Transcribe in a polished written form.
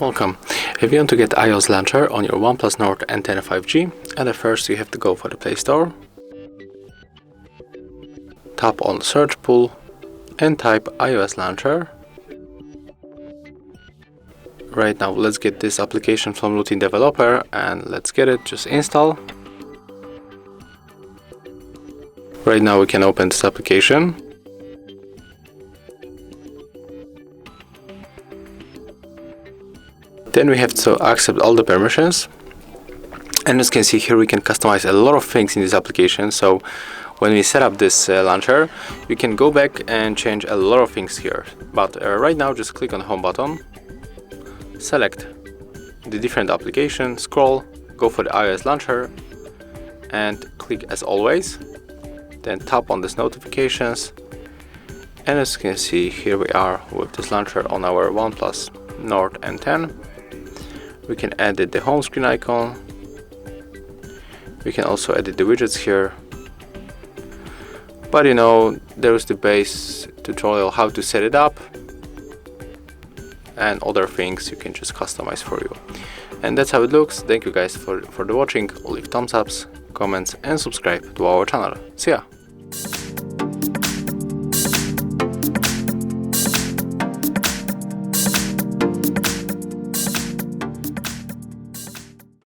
Welcome. If you want to get iOS launcher on your OnePlus Nord N10 5G, at first you have to go for the Play Store, tap on search pool and type iOS launcher. Right now let's get this application from Routine Developer and let's get it, just install. Right now we can open this application. Then we have to accept all the permissions, and as you can see here we can customize a lot of things in this application. So when we set up this launcher, we can go back and change a lot of things here, but right now just click on the home button, select the different application, scroll, go for the iOS launcher and click as always, then tap on this notifications, and as you can see here we are with this launcher on our OnePlus Nord N10. We can edit the home screen icon. We can also edit the widgets here. But there is the base tutorial how to set it up, and other things you can just customize for you. And that's how it looks. Thank you guys for the watching. Leave thumbs ups, comments and subscribe to our channel. See ya!